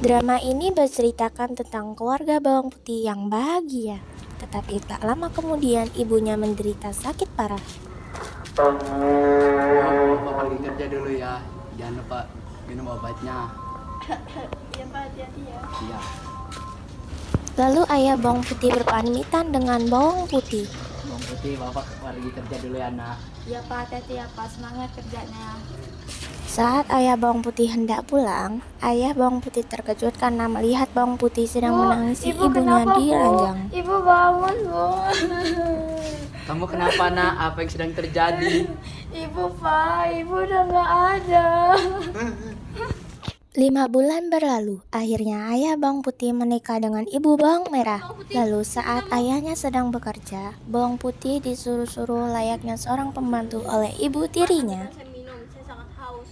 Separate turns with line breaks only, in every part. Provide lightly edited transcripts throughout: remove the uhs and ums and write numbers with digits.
Drama ini berceritakan tentang keluarga bawang putih yang bahagia. Tetapi tak lama kemudian ibunya menderita sakit parah.
Bapak pergi kerja dulu ya. Jangan lupa minum obatnya.
Iya Pak, hati-hati ya.
Iya.
Lalu ayah bawang putih berpamitan dengan bawang putih.
Bawang putih, bapak pergi kerja dulu ya, nak.
Iya Pak, hati-hati ya Pak, semangat kerjanya.
Saat ayah bawang putih hendak pulang, ayah bawang putih terkejut karena melihat bawang putih sedang menangisi ibunya di ranjang.
Ibu bangun Bu.
Kamu kenapa, nak? Apa yang sedang terjadi?
Ibu Pak, ibu udah nggak ada.
5 bulan berlalu, akhirnya ayah bawang putih menikah dengan ibu bawang merah. Lalu saat ayahnya sedang bekerja, bawang putih disuruh-suruh layaknya seorang pembantu oleh ibu tirinya.
Saya minum, saya sangat haus.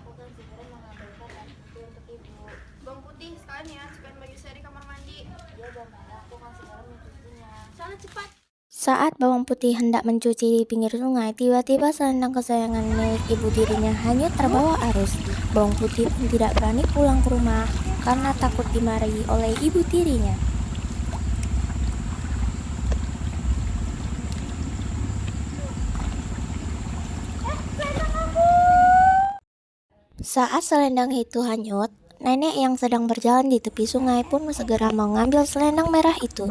Aku kan segera mengambilkan air putih untuk ibu. Bawang putih sekalian ya, cepat baju saya di kamar mandi. Iya Bang Merah, aku kan segera mencucinya. Sana cepat.
Saat bawang putih hendak mencuci di pinggir sungai, tiba-tiba selendang kesayangan milik ibu tirinya hanyut terbawa arus. Bawang putih pun tidak berani pulang ke rumah karena takut dimarahi oleh ibu tirinya. Saat selendang itu hanyut, nenek yang sedang berjalan di tepi sungai pun segera mengambil selendang merah itu.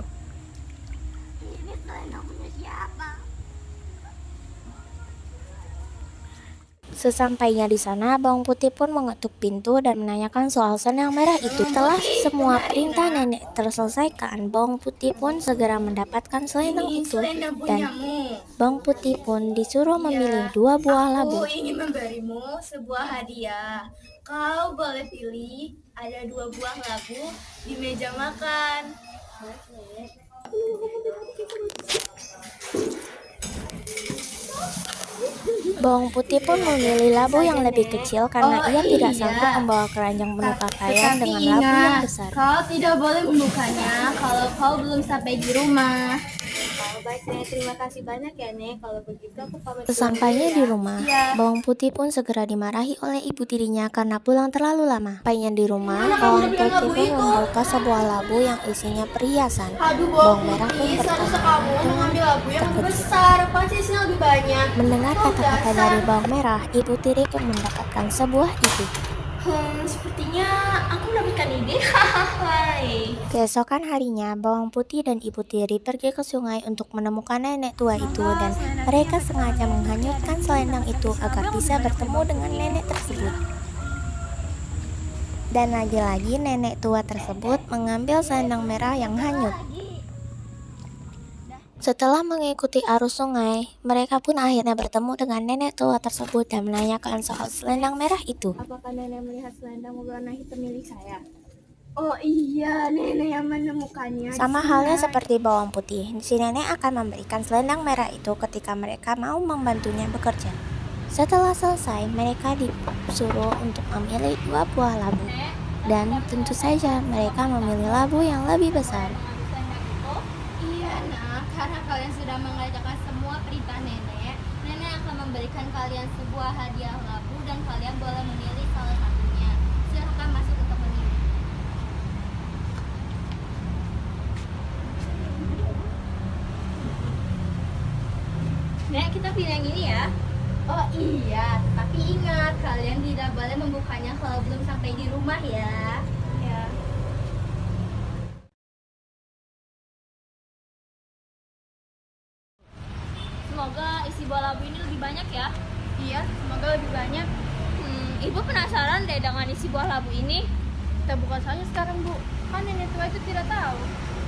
Ini selendang punya siapa?
Sesampainya di sana, bawang putih pun mengetuk pintu dan menanyakan soal selendang merah itu. Setelah semua perintah nenek terselesaikan, bawang putih pun segera mendapatkan selendang itu dan bawang putih pun disuruh memilih 2 buah labu.
Aku ingin memberimu sebuah hadiah. Kau boleh pilih, ada 2 buah labu di meja makan.
Bawang putih pun memilih labu yang lebih kecil karena ia tidak sanggup membawa keranjang penuh pakaian dengan labu yang besar.
Kau tidak boleh membukanya kalau kau belum sampai di rumah. Oh, baik Nek, terima kasih banyak ya Nek. Kalau begitu aku pamit.
Sesampainya di rumah,
Iya.
bawang putih pun segera dimarahi oleh ibu tirinya karena pulang terlalu lama. Sampainya di rumah, bawang putih pun membuka sebuah labu yang isinya perhiasan.
Aduh
Bawang merah pun
seharusnya
bertanya
kamu
dengan
mengambil labu yang
terkejut.
besar, pasti isinya lebih banyak.
Mendengar kata-kata dari bawang merah, ibu tiri pun mendapatkan sebuah ide.
Sepertinya aku mendapatkan ide. Hahaha.
Keesokan harinya, bawang putih dan ibu tiri pergi ke sungai untuk menemukan nenek tua itu dan mereka sengaja menghanyutkan selendang itu agar bisa bertemu dengan nenek tersebut. Dan lagi-lagi nenek tua tersebut mengambil selendang merah yang hanyut. Setelah mengikuti arus sungai, mereka pun akhirnya bertemu dengan nenek tua tersebut dan menanyakan soal selendang merah itu.
Apakah nenek melihat selendang berwarna hitam milik saya? Oh iya, nenek yang menemukannya.
Sama halnya seperti bawang putih, si nenek akan memberikan selendang merah itu ketika mereka mau membantunya bekerja. Setelah selesai, mereka disuruh untuk memilih 2 buah labu. Dan tentu saja mereka memilih labu yang lebih besar.
Iya nak, karena kalian sudah mengerjakan semua perintah nenek, nenek akan memberikan kalian sebuah hadiah labu dan kalian boleh memilih salah satunya. Silahkan masuk untuk memilih. Nek, kita pilih yang ini ya. Oh iya, tapi ingat kalian tidak boleh membukanya kalau belum sampai di rumah ya. Ya. Semoga isi buah labu ini lebih banyak ya. Iya, semoga lebih banyak. Ibu penasaran deh dengan isi buah labu ini. Kita buka saja sekarang Bu. Kan nenek tua itu tidak tahu.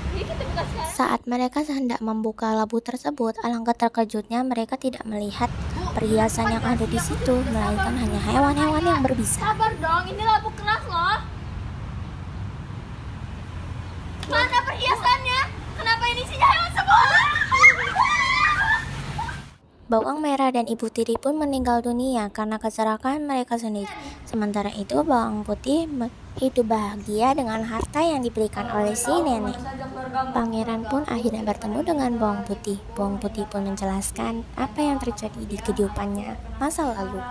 Jadi kita buka sekarang.
Saat mereka hendak membuka labu tersebut, alangkah terkejutnya mereka tidak melihat perhiasan yang ada di situ, melainkan hanya hewan-hewan yang berbisa.
Sabar dong, ini labu keras loh. Mana perhiasannya? Kenapa ini isinya hewan semua?
Bawang merah dan ibu tiri pun meninggal dunia karena kecelakaan mereka sendiri. Sementara itu, bawang putih hidup bahagia dengan harta yang diberikan oleh si nenek. Pangeran pun akhirnya bertemu dengan bawang putih. Bawang putih pun menjelaskan apa yang terjadi di kehidupannya masa lalu.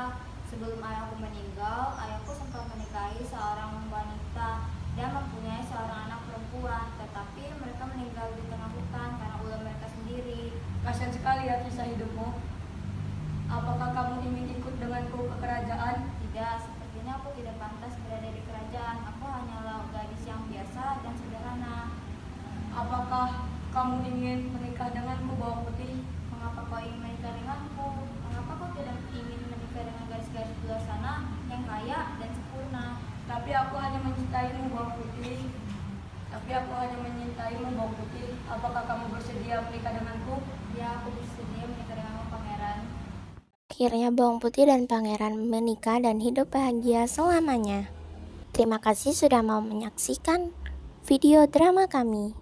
Sebelum ayahku meninggal, ayahku sempat menikahi seorang wanita
Kasihan sekali ya kisah hidupmu. Apakah kamu ingin ikut denganku ke kerajaan?
Tidak, sepertinya aku tidak pantas berada di kerajaan. Aku hanyalah gadis yang biasa dan sederhana.
Apakah kamu ingin menikah denganku, Bawang Putih?
Mengapa kau ingin menikah denganku? Mengapa kau tidak ingin menikah dengan gadis-gadis di luar sana yang kaya dan sempurna?
Tapi aku hanya mencintaimu, Bawang Putih. Apakah kamu bersedia menikah denganku?
Ya, aku bersedia menikah denganmu, Pangeran.
Akhirnya Bawang Putih dan Pangeran menikah dan hidup bahagia selamanya. Terima kasih sudah mau menyaksikan video drama kami.